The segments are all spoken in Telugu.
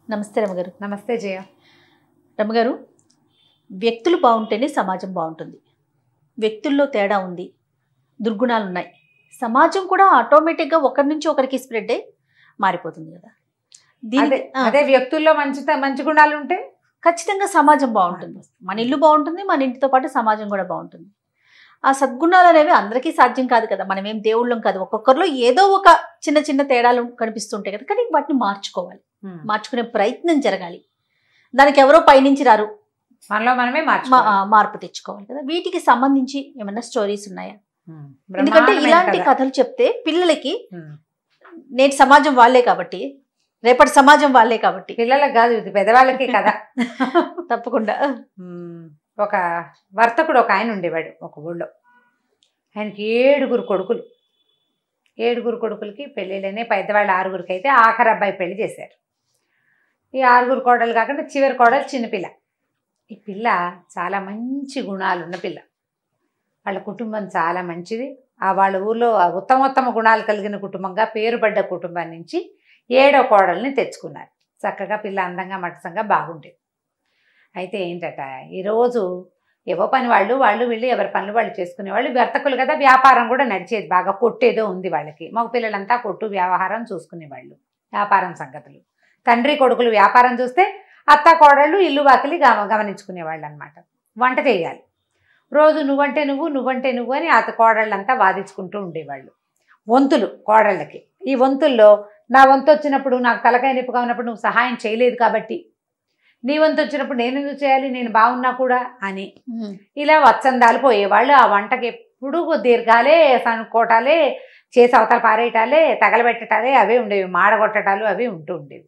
నమస్తే రమగారు. నమస్తే జయ. రమగారు, వ్యక్తులు బాగుంటేనే సమాజం బాగుంటుంది. వ్యక్తుల్లో తేడా ఉంది, దుర్గుణాలు ఉన్నాయి, సమాజం కూడా ఆటోమేటిక్గా ఒకరి నుంచి ఒకరికి స్ప్రెడ్ అయ్యి మారిపోతుంది కదా. అదే వ్యక్తుల్లో మంచి గుణాలు ఉంటే ఖచ్చితంగా సమాజం బాగుంటుంది. మన ఇల్లు బాగుంటుంది, మన ఇంటితో పాటు సమాజం కూడా బాగుంటుంది. ఆ సద్గుణాలు అనేవి అందరికీ సాధ్యం కాదు కదా. మనం ఏం దేవుళ్ళం కాదు. ఒక్కొక్కరిలో ఏదో ఒక చిన్న చిన్న తేడాలు కనిపిస్తుంటాయి కదా. కానీ వాటిని మార్చుకోవాలి, మార్చుకునే ప్రయత్నం జరగాలి. దానికి ఎవరో పైనుంచి రారు, మనలో మనమే మార్పు తెచ్చుకోవాలి కదా. వీటికి సంబంధించి ఏమైనా స్టోరీస్ ఉన్నాయా? ఎందుకంటే ఇలాంటి కథలు చెప్తే పిల్లలకి నేటి సమాజం వాళ్ళే కాబట్టి, రేపటి సమాజం వాళ్ళే కాబట్టి, పిల్లలకు కాదు ఇది పెద్దవాళ్ళకి కదా. తప్పకుండా. ఒక వర్తకుడు ఒక ఆయన ఉండేవాడు ఒక ఊళ్ళో. ఆయనకి 7 కొడుకులు. 7 కొడుకులకి పెళ్ళిళ్ళనే, పెద్దవాళ్ళు 6 అయితే ఆఖరి అబ్బాయి పెళ్లి చేశారు. ఈ 6 కోడలు కాకుండా చివరి కోడలు చిన్నపిల్ల. ఈ పిల్ల చాలా మంచి గుణాలు ఉన్న పిల్ల. వాళ్ళ కుటుంబం చాలా మంచిది. వాళ్ళ ఊర్లో ఉత్తమోత్తమ గుణాలు కలిగిన కుటుంబంగా పేరుపడ్డ కుటుంబం నుంచి 7వ కోడల్ని తెచ్చుకున్నారు. చక్కగా పిల్ల అందంగా మటసంగా బాగుండేది. అయితే ఏంటట, ఈరోజు ఏవో పని వాళ్ళు వీళ్ళు ఎవరి పనులు వాళ్ళు చేసుకునేవాళ్ళు. వర్తకులు కదా, వ్యాపారం కూడా నడిచేది బాగా. కొట్టేదో ఉంది వాళ్ళకి. మగ పిల్లలంతా కొట్టు వ్యవహారం చూసుకునేవాళ్ళు, వ్యాపారం సంగతులు. తండ్రి కొడుకులు వ్యాపారం చూస్తే అత్త కోడళ్ళు ఇల్లు వాకిలి గమనించుకునేవాళ్ళు అనమాట. వంట చేయాలి రోజు. నువ్వంటే నువ్వు అని అత్త కోడళ్ళంతా వాదించుకుంటూ ఉండేవాళ్ళు. వంతులు కోడళ్ళకి. ఈ వంతుల్లో నా వంతు వచ్చినప్పుడు, నాకు తలకాయ నొప్పిగా ఉన్నప్పుడు నువ్వు సహాయం చేయలేదు కాబట్టి, నీ వంతు వచ్చినప్పుడు నేను ఎందుకు చేయాలి, నేను బాగున్నా కూడా అని ఇలా వత్సందాలు పోయేవాళ్ళు. ఆ వంటకి ఎప్పుడు దీర్ఘాలే, సనుకోటాలే, చేసి అవతల పారేయటాలే, తగలబెట్టటాలే అవే ఉండేవి. మాడగొట్టటాలు అవి ఉంటూ ఉండేవి.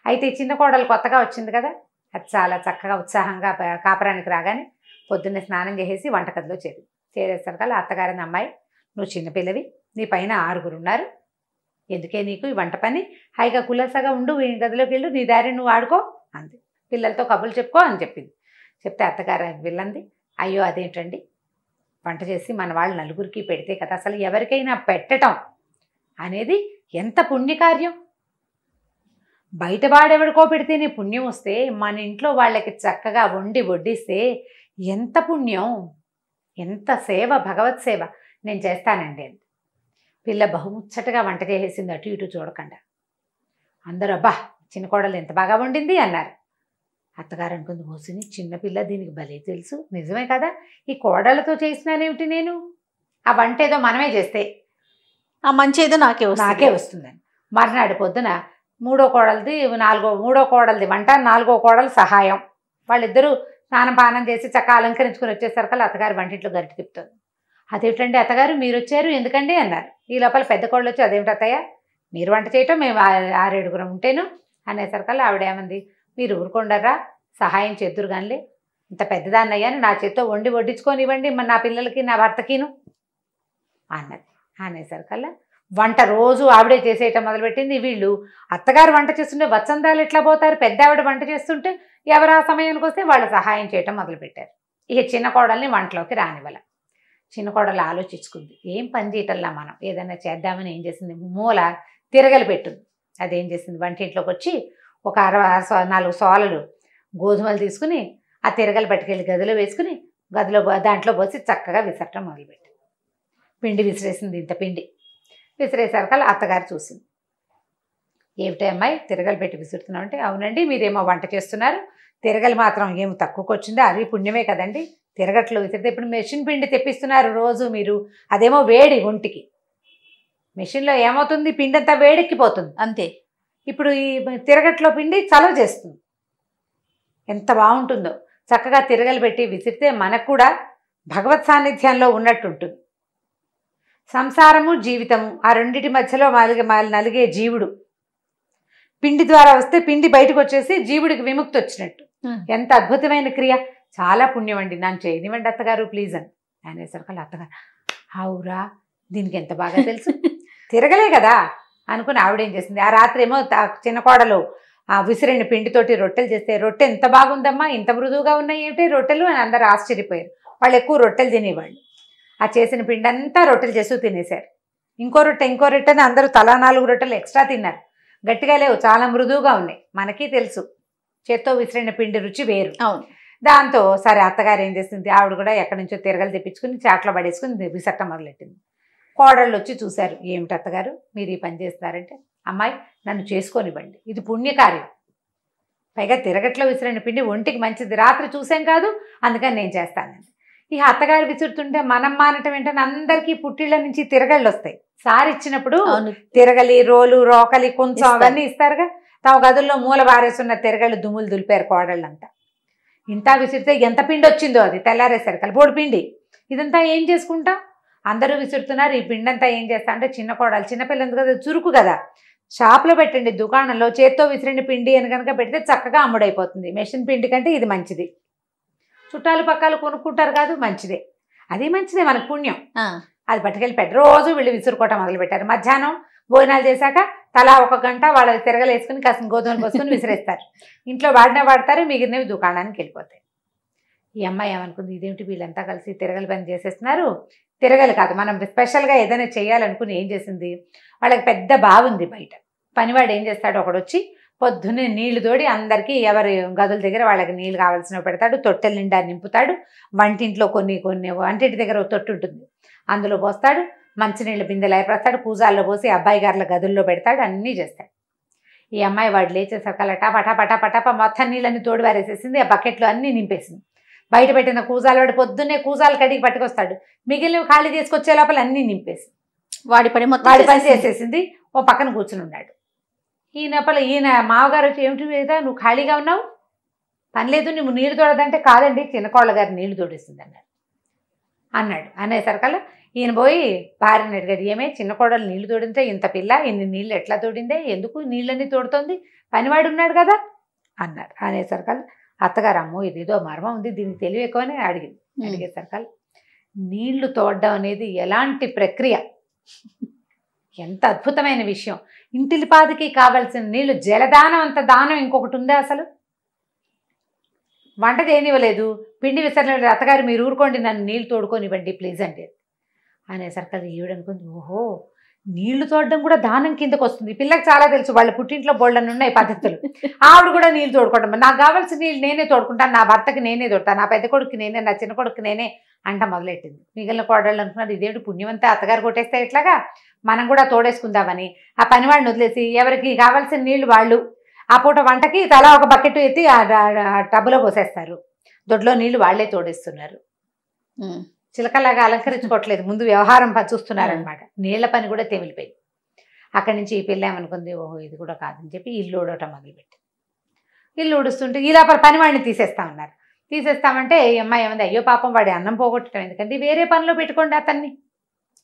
అయితే చిన్న కోడలు కొత్తగా వచ్చింది కదా, అది చాలా చక్కగా ఉత్సాహంగా కాపురానికి రాగానే పొద్దున్నే స్నానం చేసేసి వంటగదిలో చేరేసరికల్లా అత్తగారిని, అమ్మాయి నువ్వు చిన్నపిల్లవి, నీ పైన 6 ఉన్నారు, ఎందుకే నీకు ఈ వంట పని, హాయిగా కులాసాగా ఉండు, ఈ గదిలోకి వెళ్ళు, నీ దారి నువ్వు ఆడుకో అంది. పిల్లలతో కబుర్లు చెప్పుకో అని చెప్పింది. చెప్తే అత్తగారు వెళ్ళండి, అయ్యో అదేంటండి, వంట చేసి మన వాళ్ళు 4 పెడితే కదా, అసలు ఎవరికైనా పెట్టడం అనేది ఎంత పుణ్యకార్యం. బయట వాడెవడికో పెడితేనే పుణ్యం వస్తే, మన ఇంట్లో వాళ్ళకి చక్కగా వండి వడ్డిస్తే ఎంత పుణ్యం, ఎంత సేవ, భగవత్ సేవ. నేను చేస్తానండి అంది. పిల్ల బహుముచ్చటగా వంట చేసేసింది, అటు ఇటు చూడకుండా. అందరూ అబ్బా చిన్న కోడలు ఎంత బాగా వండింది అన్నారు. అత్తగారు అనుకుంది, మోసిని చిన్నపిల్ల, దీనికి భలే తెలుసు, నిజమే కదా, ఈ కోడలతో చేసినానేమిటి నేను, ఆ వంట ఏదో మనమే చేస్తే ఆ మంచి ఏదో నాకే వస్తుందని. మర్నాడు పొద్దున మూడో కోడలది వంట, 4వ కోడలు సహాయం. వాళ్ళిద్దరూ స్నానం పానం చేసి చక్కగా అలంకరించుకుని వచ్చేసరికి అత్తగారు వంటింట్లో గరిటె తిప్పుతుంది. అదేమిటండి అత్తగారు మీరు వచ్చారు, ఎందుకండి అన్నారు. ఈ లోపల పెద్ద కోడలు వచ్చి, అదేమిటి అత్తయ్య మీరు వంట చేయటం, మేము 6-7 ఉంటేను అనేసరికల్లా ఆవిడేమంది, మీరు ఊరుకొండరా, సహాయం చేద్దురు గానిలే, ఇంత పెద్దదాన్ని అయ్యాను, నా చేత్తో వండి వడ్డించుకొని ఇవ్వండి నా పిల్లలకి నా భర్తకిను అన్నది. అనేసరికల్లా వంట రోజు ఆవిడే చేసేయటం మొదలుపెట్టింది. వీళ్ళు అత్తగారు వంట చేస్తుంటే వత్సందాలు ఎట్లా పోతారు, పెద్ద ఆవిడ వంట చేస్తుంటే ఎవరు ఆ సమయానికి వస్తే వాళ్ళు సహాయం చేయటం మొదలుపెట్టారు. ఇక చిన్న కోడల్ని వంటలోకి రానివ్వాల. చిన్న కోడలు ఆలోచించుకుంది, ఏం పని చేయటల్లా మనం ఏదైనా చేద్దామని ఏం చేసింది, మూల తిరగలి పెట్టుంది. అదేం చేసింది, వంటింట్లోకి వచ్చి ఒక 4 సోలలు గోధుమలు తీసుకుని ఆ తిరగలు పట్టుకెళ్ళి గదిలో వేసుకుని దాంట్లో పోసి చక్కగా విసరటం మొదలుపెట్టింది. పిండి విసిరేసింది, ఇంత పిండి విసిరేసరికల్లా అత్తగారు చూసింది. ఏమిటి అమ్మాయి తిరగలు పెట్టి విసురుతున్నావు అంటే, అవునండి మీరేమో వంట చేస్తున్నారు, తిరగలు మాత్రం ఏమి తక్కువకి వచ్చిందో, అది పుణ్యమే కదండి, తిరగట్లు విసిరితే. ఇప్పుడు మెషిన్ పిండి తెప్పిస్తున్నారు రోజు మీరు, అదేమో వేడి ఒంటికి, మెషిన్లో ఏమవుతుంది, పిండి అంతా వేడెక్కిపోతుంది అంతే. ఇప్పుడు ఈ తిరగట్లో పిండి చలవ చేస్తుంది, ఎంత బాగుంటుందో. చక్కగా తిరగలు పెట్టి విసిరితే మనకు కూడా భగవత్ సాన్నిధ్యంలో ఉన్నట్టుంటుంది. సంసారము జీవితము ఆ రెండింటి మధ్యలో నలిగే జీవుడు పిండి ద్వారా వస్తే పిండి బయటకు వచ్చేసి జీవుడికి విముక్తి వచ్చినట్టు. ఎంత అద్భుతమైన క్రియ, చాలా పుణ్యం అండి, నన్ను చేయనివ్వండి అత్తగారు ప్లీజ్ అని అనేసరికి అత్తగారు, అవురా దీనికి ఎంత బాగా తెలుసు, తిరగలే కదా అనుకుని ఆవిడేం చేసింది, ఆ రాత్రి ఏమో చిన్న కోడలు ఆ విసిరిన పిండితోటి రొట్టెలు చేస్తే, రొట్టె ఎంత బాగుందమ్మా, ఇంత మృదువుగా ఉన్నాయి ఏమిటి రొట్టెలు అని అందరూ ఆశ్చర్యపోయారు. వాళ్ళు ఎక్కువ రొట్టెలు తినేవాళ్ళు. ఆ చేసిన పిండి అంతా రొట్టెలు చేస్తూ తినేశారు. ఇంకో రొట్టె అని అందరూ తలా 4 రొట్టెలు ఎక్స్ట్రా తిన్నారు. గట్టిగా లేవు, చాలా మృదువుగా ఉన్నాయి. మనకి తెలుసు చేత్తో విసిరిన పిండి రుచి వేరు. అవును. దాంతో సరే అత్తగారు ఏం చేసింది, ఆవిడ కూడా ఎక్కడి నుంచో తిరగలు తెప్పించుకుని చాట్లో పడేసుకుని విసట్ట మొదలెట్టింది. కోడళ్ళు వచ్చి చూశారు, ఏమిటి అత్తగారు మీరు ఈ పని చేస్తున్నారంటే, అమ్మాయి నన్ను చేసుకోనివ్వండి, ఇది పుణ్యకార్యం, పైగా తిరగట్లో విసిరిన పిండి ఒంటికి మంచిది, రాత్రి చూసాం కాదు అందుకని నేను చేస్తానండి. ఈ అత్తగారు విసురుతుంటే మనం మానటం ఏంటని అందరికీ పుట్టిళ్ళ నుంచి తిరగళ్ళు వస్తాయి. సారి ఇచ్చినప్పుడు తిరగలి, రోలు, రోకలి, కొంచెం అవన్నీ ఇస్తారుగా. తమ గదుల్లో మూల బారేసున్న తిరగళ్ళు దుమ్ములు దులిపారు కోడళ్ళంతా. ఇంత విసిరితే ఎంత పిండి వచ్చిందో అది తెల్లారేసరికి కలిపోడు పిండి. ఇదంతా ఏం చేసుకుంటాం, అందరూ విసురుతున్నారు, ఈ పిండి అంతా ఏం చేస్తా అంటే చిన్న కోడలు, చిన్నపిల్ల కదా చురుకు కదా, షాప్లో పెట్టండి, దుకాణంలో చేత్తో విసిరిన పిండి అని కనుక పెడితే చక్కగా అమ్ముడైపోతుంది. మెషిన్ పిండి కంటే ఇది మంచిది, చుట్టాలు పక్కాలు కొనుక్కుంటారు కాదు, మంచిదే, అది మంచిదే, మనకు పుణ్యం. అది పట్టుకెళ్ళి పెట్టి రోజు వీళ్ళు విసురుకోవటం మొదలుపెట్టారు. మధ్యాహ్నం భోజనాలు చేశాక తలా 1 గంట వాళ్ళ తిరగలేసుకుని కాసిన గోధుమలు పోసుకొని విసిరేస్తారు. ఇంట్లో వాడతారు, మిగిలినవి దుకాణానికి వెళ్ళిపోతాయి. ఈ అమ్మాయి ఏమనుకుంది, ఇదేమిటి వీళ్ళంతా కలిసి తిరగలి పని చేసేస్తున్నారు. తిరగలి కాదు, మనం స్పెషల్గా ఏదైనా చేయాలనుకుని ఏం చేసింది, వాళ్ళకి పెద్ద బావుంది బయట. పనివాడు ఏం చేస్తాడు, ఒకడు వచ్చి పొద్దున్నే నీళ్లు తోడి అందరికీ ఎవరి గదుల దగ్గర వాళ్ళకి నీళ్ళు కావాల్సినవి పెడతాడు, తొట్టెల నిండా నింపుతాడు. వంటింట్లో కొన్ని వంటింటి దగ్గర తొట్టు ఉంటుంది, అందులో పోస్తాడు. మంచినీళ్ళ బిందెలు ఏర్పడతాడు, పూజాల్లో పోసి అబ్బాయి గారుల గదుల్లో పెడతాడు, అన్నీ చేస్తాడు. ఈ అమ్మాయి వాడు లేచేసరికల్లా టపా మొత్తం నీళ్ళని తోడు వారేసేసింది, ఆ బకెట్లో అన్నీ నింపేసింది. బయట పెట్టిన కూజాలు వాడు పొద్దున్నే కూజాలు కడిగి పట్టుకొస్తాడు, మిగిలినవి ఖాళీ తీసుకొచ్చే లోపల అన్నీ నింపేసి వాడి పని చేసేసింది. ఓ పక్కన కూర్చుని ఉన్నాడు. ఈయన మామగారు వచ్చి, ఏమిటి మీద నువ్వు ఖాళీగా ఉన్నావు, పని లేదు, నువ్వు నీళ్లు తోడదంటే, కాదండి చిన్నకోళ్ళ గారు నీళ్లు తోడిస్తుంది అన్నాడు. అనేసరికల్లా ఈయన పోయి భార్యని అడిగాడు, ఏమే చిన్న కోడలు నీళ్లు తోడింటే ఇంత పిల్ల ఇన్ని నీళ్ళు ఎట్లా తోడిందే, ఎందుకు నీళ్ళన్నీ తోడుతోంది, పనివాడు ఉన్నాడు కదా అన్నారు. అనేసరికల్లా అత్తగారు, అమ్మో ఇదేదో మర్మం ఉంది, దీనికి తెలివి ఎక్కువనే అడిగేసరికల్లా నీళ్లు తోడడం అనేది ఎలాంటి ప్రక్రియ, ఎంత అద్భుతమైన విషయం. ఇంటిలిపాదికి కావాల్సిన నీళ్లు, జలదానం అంత దానం ఇంకొకటి ఉందా అసలు? వంట చేయనివ్వలేదు, పిండి విసరలేదు, అత్తగారు మీరు ఊరుకోండి, నన్ను నీళ్ళు తోడుకొనివ్వండి ప్లీజ్ అంటే. అనేసరికి ఈవిడనుకుంది, ఓహో నీళ్లు తోడడం కూడా దానం కిందకు వస్తుంది. పిల్లకి చాలా తెలుసు, వాళ్ళ పుట్టింట్లో బోళ్ళని ఉన్నాయి పద్ధతులు. ఆవిడ కూడా నీళ్ళు తోడుకోవడం, నాకు కావాల్సిన నీళ్ళు నేనే తోడుకుంటాను, నా భర్తకి నేనే తోడతాను, నా పెద్ద కొడుకు నేనే, నా చిన్న కొడుకు నేనే అంట మొదలెట్టింది. మిగిలిన కోడళ్ళు అనుకున్నారు, ఇదేమిటి పుణ్యమంతా అత్తగారు కొట్టేస్తే ఎట్లాగా, మనం కూడా తోడేసుకుందామని ఆ పనివాడిని వదిలేసి ఎవరికి కావాల్సిన నీళ్లు వాళ్ళు ఆ పూట వంటకి తలా ఒక బకెట్ ఎత్తి ఆ టబ్బులో పోసేస్తారు, దొడ్లో నీళ్లు వాళ్లే తోడేస్తున్నారు. చిలకలాగా అలంకరించుకోవట్లేదు, ముందు వ్యవహారం చూస్తున్నారనమాట. నీళ్ల పని కూడా తెమిలిపోయింది. అక్కడి నుంచి ఈ పిల్ల ఏమనుకుంది, ఓహో ఇది కూడా కాదని చెప్పి ఇల్లు ఊడటం మొదలుపెట్టి, ఇల్లు ఊడుస్తుంటే ఈ లోపల పనివాడిని తీసేస్తామన్నారు. తీసేస్తామంటే ఈ అమ్మాయి ఏమంది, అయ్యో పాపం వాడి అన్నం పోగొట్టడం ఎందుకంటే వేరే పనిలో పెట్టుకోండి అతన్ని,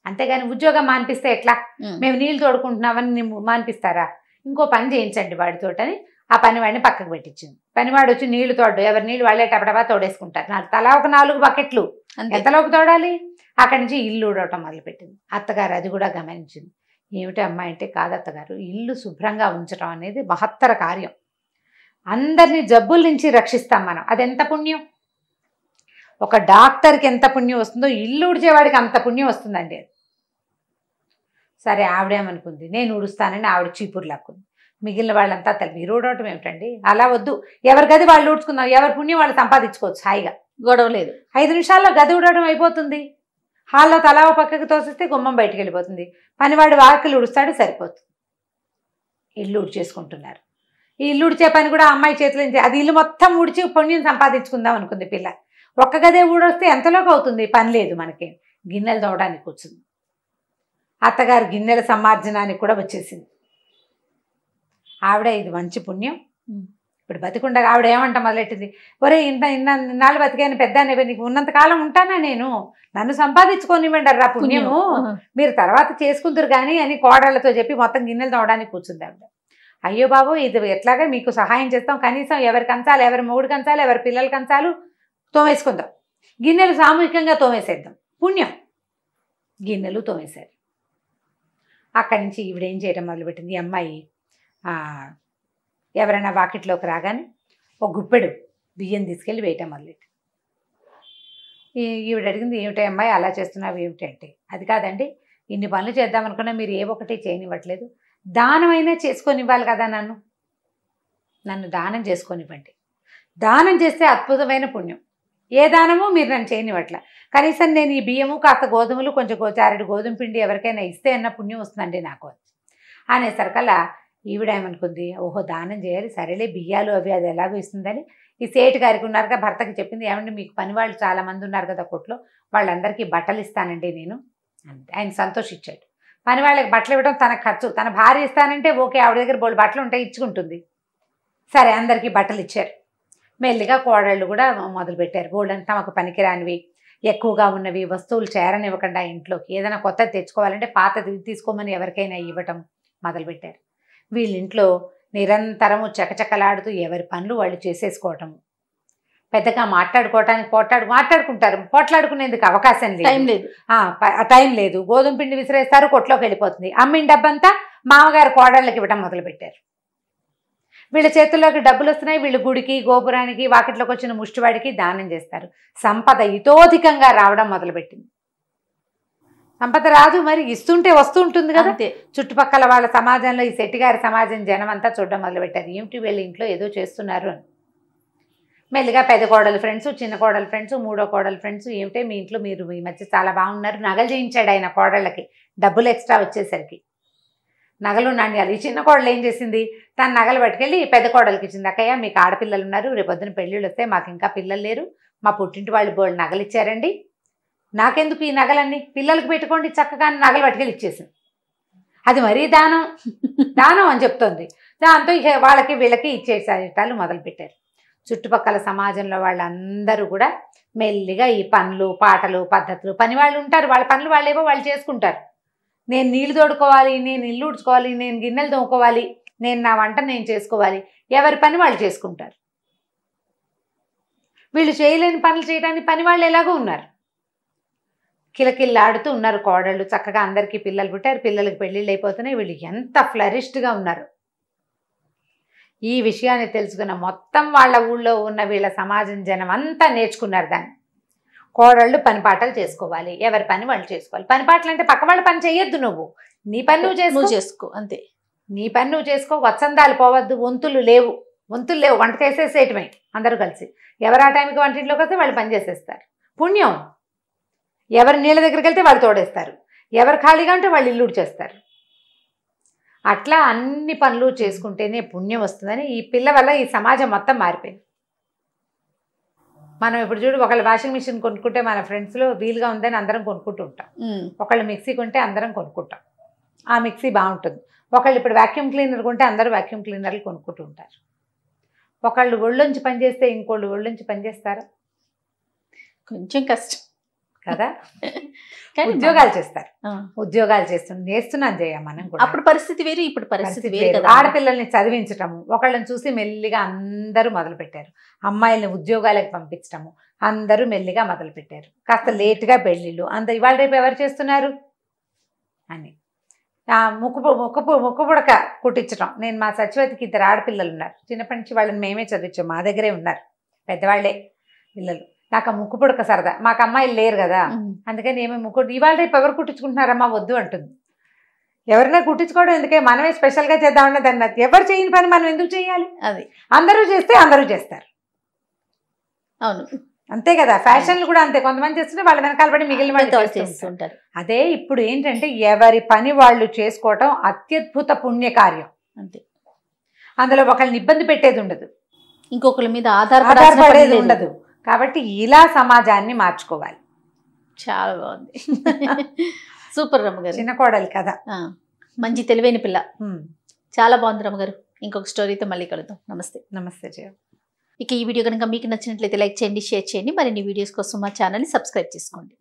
అంతేగాని ఉద్యోగం మానిపిస్తే ఎట్లా, మేము నీళ్ళు తోడుకుంటున్నామని మానిపిస్తారా, ఇంకో పని చేయించండి వాడితోటని ఆ పనివాడిని పక్కకు పెట్టించింది. పనివాడు వచ్చి నీళ్లు తోడు, ఎవరి నీళ్ళు వాళ్ళే టపటపా తోడేసుకుంటారు, తలా ఒక 4 బకెట్లు, ఎంతలోకి తోడాలి. అక్కడి నుంచి ఇల్లు ఊడవటం మొదలుపెట్టింది. అత్తగారు అది కూడా గమనించింది. ఏమిటి అమ్మాయి అంటే, కాదు అత్తగారు, ఇల్లు శుభ్రంగా ఉంచడం అనేది మహత్తర కార్యం, అందరినీ జబ్బుల నుంచి రక్షిస్తాం మనం, అదెంత పుణ్యం. ఒక డాక్టర్కి ఎంత పుణ్యం వస్తుందో ఇల్లు ఊడ్చేవాడికి అంత పుణ్యం వస్తుందండి. సరే ఆవిడేమనుకుంది, నేను ఊడుస్తానని ఆవిడ చీపురు లాక్కుంది. మిగిలిన వాళ్ళంతా మీరు ఊడవటం ఏమిటండి, అలా వద్దు, ఎవరి గది వాళ్ళు ఊడ్చుకుందాం, ఎవరి పుణ్యం వాళ్ళు సంపాదించుకోవచ్చు, హాయిగా గొడవ లేదు. 5 నిమిషాల్లో గది ఊడవడం అయిపోతుంది. హాల్లో తలా పక్కకి తోసిస్తే గుమ్మం బయటికి వెళ్ళిపోతుంది, పనివాడు వాకిలు ఊడుస్తాడు, సరిపోతుంది. ఇల్లు ఊడ్చేసుకుంటున్నారు. ఈ ఇల్లు ఊడ్చే పని కూడా అమ్మాయి చేతిలో, అది ఇల్లు మొత్తం ఊడ్చి పుణ్యం సంపాదించుకుందాం అనుకుంది పిల్ల. ఒక్క గదే ఊడొస్తే ఎంతలోకి అవుతుంది, పని లేదు మనకి, గిన్నెలు తోవడానికి కూర్చుంది. అత్తగారు గిన్నెల సమార్జనానికి కూడా వచ్చేసింది. ఆవిడ ఇది మంచి పుణ్యం, ఇప్పుడు బతికుండగా ఆవిడ ఏమంట మొదలెట్టింది, ఒరే ఇన్నాళ్ళు బతికాను పెద్ద, నీకు ఉన్నంతకాలం ఉంటానా నేను, నన్ను సంపాదించుకోనివ్వండి అర్రా పుణ్యము, మీరు తర్వాత చేసుకుందరు కానీ అని కోడళ్లతో చెప్పి మొత్తం గిన్నెలు తోవడానికి కూర్చుంది ఆవిడ. అయ్యో బాబు ఇది ఎట్లాగా మీకు సహాయం చేస్తాం, కనీసం ఎవరి కంచాలు, ఎవరి మొగుడు కంచాలు, ఎవరి పిల్లల కంచాలు తోమేసుకుందాం, గిన్నెలు సామూహికంగా తోమేసేద్దాం, పుణ్యం. గిన్నెలు తోమేశారు. అక్కడి నుంచి ఈవిడేం చేయడం మొదలుపెట్టింది, ఈ అమ్మాయి ఎవరైనా వాకిట్లోకి రాగానే ఒక గుప్పెడు బియ్యం తీసుకెళ్ళి వేయటం మొదలెట్టి. ఈవిడ అడిగింది, ఏమిటి అమ్మాయి అలా చేస్తున్నావు ఏమిటి అంటే, అది కాదండి ఇన్ని పనులు చేద్దామనుకున్నా మీరు ఏ ఒకటి చేయనివ్వట్లేదు, దానమైనా చేసుకొనివ్వాలి కదా, నన్ను దానం చేసుకొనివ్వండి. దానం చేస్తే అద్భుతమైన పుణ్యం. ఏ దానమో మీరు నన్ను చేయనివ్వట్ల, కనీసం నేను ఈ బియ్యము కాస్త గోధుమలు కొంచెం చారెడు గోధుమ పిండి ఎవరికైనా ఇస్తే అన్న పుణ్యం వస్తుందండి నాకు అనేసరికల్లా ఈవిడ ఏమనుకుంది, ఓహో దానం చేయాలి, సరేలే బియ్యాలు అవి అది ఎలాగో ఇస్తుందని ఈ సేటు గారికి ఉన్నారుగా భర్తకి చెప్పింది, ఏమంటే మీకు పని వాళ్ళు చాలామంది ఉన్నారు కదా కొట్లో, వాళ్ళందరికీ బట్టలు ఇస్తానండి నేను అంతే. ఆయన సంతోషించాడు. పని వాళ్ళకి బట్టలు ఇవ్వడం తన ఖర్చు, తన భార్య ఇస్తానంటే ఓకే, ఆవిడ దగ్గర బోళ్ళు బట్టలు ఉంటాయి ఇచ్చుకుంటుంది. సరే అందరికీ బట్టలు ఇచ్చారు. మెల్లిగా కోడళ్ళు కూడా మొదలుపెట్టారు. బోళ్ళంతా తమకు పనికిరానివి ఎక్కువగా ఉన్నవి వస్తువులు చేరనివ్వకుండా ఇంట్లోకి ఏదైనా కొత్తది తెచ్చుకోవాలంటే పాతది తీసుకోమని ఎవరికైనా ఇవ్వటం మొదలుపెట్టారు. వీళ్ళింట్లో నిరంతరము చకచకలాడుతూ ఎవరి పనులు వాళ్ళు చేసేసుకోవటము, పెద్దగా మాట్లాడుకోవటానికి మాట్లాడుకుంటారు, పోట్లాడుకునేందుకు అవకాశం లేదు, టైం లేదు. గోధుమ పిండి విసిరేస్తారు, కొట్లోకి వెళ్ళిపోతుంది. అమ్మిన డబ్బంతా మామగారు కోడళ్ళకి ఇవ్వటం మొదలుపెట్టారు. వీళ్ళ చేతుల్లోకి డబ్బులు వస్తున్నాయి, వీళ్ళు గుడికి గోపురానికి వాకిట్లోకి వచ్చిన ముష్టివాడికి దానం చేస్తారు. సంపద ఇతోధికంగా రావడం మొదలుపెట్టింది. సంపద రాదు మరి, ఇస్తుంటే వస్తూ ఉంటుంది కదా. చుట్టుపక్కల వాళ్ళ సమాజంలో ఈ శెట్టిగారి సమాజం జనం అంతా చూడడం మొదలుపెట్టారు, ఏమిటి వీళ్ళ ఇంట్లో ఏదో చేస్తున్నారు అని. మెల్లిగా పెద్ద కోడలు ఫ్రెండ్స్, చిన్న కోడలు ఫ్రెండ్స్, మూడో కోడలు ఫ్రెండ్స్, ఏమిటే మీ ఇంట్లో మీరు ఈ మధ్య చాలా బాగున్నారు, నగలు చేయించాడు ఆయన కోడళ్ళకి, డబ్బులు ఎక్స్ట్రా వచ్చేసరికి నగలు నాణ్యాలు. ఈ చిన్న కోడలు ఏం చేసింది, తన నగలు పట్టుకెళ్ళి పెద్ద కోడలికి ఇచ్చింది. అక్కయ్య మీకు ఆడపిల్లలు ఉన్నారు, రేపొద్దున పెళ్ళిళ్ళు వస్తే మాకు ఇంకా పిల్లలు లేరు, మా పుట్టింటి వాళ్ళు బోళ్ళు నగలు ఇచ్చారండి, నాకెందుకు ఈ నగలన్నీ, పిల్లలకు పెట్టుకోండి చక్కగా నగలు పట్టుకెళ్ళి ఇచ్చేసింది. అది మరీ దానం అని చెప్తోంది. దాంతో ఇక వాళ్ళకి వీళ్ళకి ఇచ్చేసాటాలు మొదలుపెట్టారు. చుట్టుపక్కల సమాజంలో వాళ్ళందరూ కూడా మెల్లిగా ఈ పనులు పాటలు పద్ధతులు, పని వాళ్ళు ఉంటారు, వాళ్ళ పనులు వాళ్ళేవో వాళ్ళు చేసుకుంటారు. నేను నీళ్లు తోడుకోవాలి, నేను ఇల్లు ఉడుచుకోవాలి, నేను గిన్నెలు తోముకోవాలి, నేను నా వంట నేను చేసుకోవాలి, ఎవరి పని వాళ్ళు చేసుకుంటారు. వీళ్ళు చేయలేని పనులు చేయడానికి పని వాళ్ళు ఎలాగో ఉన్నారు, కిలకిల్లాడుతూ ఉన్నారు కోడళ్ళు. చక్కగా అందరికీ పిల్లలు పుట్టారు, పిల్లలకి పెళ్ళిళ్ళు అయిపోతున్నాయి, వీళ్ళు ఎంత ఫ్లరిష్డ్గా ఉన్నారు. ఈ విషయాన్ని తెలుసుకున్న మొత్తం వాళ్ళ ఊళ్ళో ఉన్న వీళ్ళ సమాజం జనం అంతా నేర్చుకున్నారు దాన్ని. కోడళ్ళు పని పాటలు చేసుకోవాలి, ఎవరి పని వాళ్ళు చేసుకోవాలి. పని పాటలు అంటే పక్క వాళ్ళ పని చేయొద్దు, నువ్వు నీ పని నువ్వు చేసుకో అంతే, నీ పని నువ్వు చేసుకో. వత్సందాలు పోవద్దు, వంతులు లేవు, వంట చేసేసేయటమే అందరూ కలిసి. ఎవరు ఆ టైంకి వంటింట్లోకి వస్తే వాళ్ళు పని చేసేస్తారు, పుణ్యం. ఎవరు నీళ్ళ దగ్గరికి వెళ్తే వాళ్ళు తోడేస్తారు, ఎవరు ఖాళీగా ఉంటే వాళ్ళు ఇల్లు చేస్తారు. అట్లా అన్ని పనులు చేసుకుంటేనే పుణ్యం వస్తుందని ఈ పిల్ల వల్ల ఈ సమాజం మొత్తం మారిపోయింది. మనం ఇప్పుడు చూడు, ఒకళ్ళు వాషింగ్ మిషన్ కొనుక్కుంటే మన ఫ్రెండ్స్లో వీలుగా ఉందని అందరం కొనుక్కుంటూ ఉంటాం, ఒకళ్ళు మిక్సీ కొంటే అందరం కొనుక్కుంటాం, ఆ మిక్సీ బాగుంటుంది. ఒకళ్ళు ఇప్పుడు వ్యాక్యూమ్ క్లీనర్ కొంటే అందరూ వ్యాక్యూమ్ క్లీనర్లు కొనుక్కుంటూ ఉంటారు. ఒకళ్ళు ఒళ్ళొంచి పనిచేస్తే ఇంకోళ్ళు ఒళ్ళొంచి పనిచేస్తారా, కొంచెం కష్టం కదా. ఉద్యోగాలు చేస్తారు, ఉద్యోగాలు చేస్తున్నాం జయ మనం కూడా. అప్పుడు పరిస్థితి వేరు, ఇప్పుడు పరిస్థితి వేరు. ఆడపిల్లల్ని చదివించటము, ఒకళ్ళని చూసి మెల్లిగా అందరూ మొదలుపెట్టారు. అమ్మాయిల్ని ఉద్యోగాలకు పంపించటము అందరూ మెల్లిగా మొదలుపెట్టారు. కాస్త లేటుగా పెళ్ళిళ్ళు ఇవాళ రేపు ఎవరు చేస్తున్నారు అని. ముక్కు పుడక కుట్టించడం. నేను మా సచివతికి 2 ఆడపిల్లలు ఉన్నారు, చిన్నప్పటి నుంచి వాళ్ళని మేమే చదివించాం, మా దగ్గరే ఉన్నారు, పెద్దవాళ్లే పిల్లలు. నాకు ఆ ముక్కు పుడక సరదా, మాకు అమ్మాయిలు లేరు కదా, అందుకని ఏమో ఇవాళ రేపు ఎవరు కుట్టించుకుంటున్నారమ్మా వద్దు అంటుంది. ఎవరైనా కుట్టించుకోవడం ఎందుకే, మనమే స్పెషల్గా చేద్దామన్నా దాన్ని, ఎవరు చేయని పని మనం ఎందుకు చేయాలి, అది అందరూ చేస్తే అందరూ చేస్తారు. అవును అంతే కదా, ఫ్యాషన్లు కూడా అంతే, కొంతమంది చేస్తుంటే వాళ్ళ వెనకాల పడి మిగిలిన వాళ్ళు చేస్తుంటారు. అదే ఇప్పుడు ఏంటంటే ఎవరి పని వాళ్ళు చేసుకోవటం అత్యద్భుత పుణ్యకార్యం అంతే. అందులో ఒకళ్ళని ఇబ్బంది పెట్టేది ఉండదు, ఇంకొకరి మీద ఆధారపడేది ఉండదు. కాబట్టి ఇలా సమాజాన్ని మార్చుకోవాలి. చాలా బాగుంది, సూపర్ రమ్మగారు. చిన్న కోడలి కదా, మంచి తెలివైన పిల్ల, చాలా బాగుంది రమ్మగారు. ఇంకొక స్టోరీతో మళ్ళీ కలుద్దాం. నమస్తే. నమస్తే జయ. ఇక ఈ వీడియో కనుక మీకు నచ్చినట్లయితే లైక్ చేయండి, షేర్ చేయండి. మరిన్ని వీడియోస్ కోసం మా ఛానల్ని సబ్స్క్రైబ్ చేసుకోండి.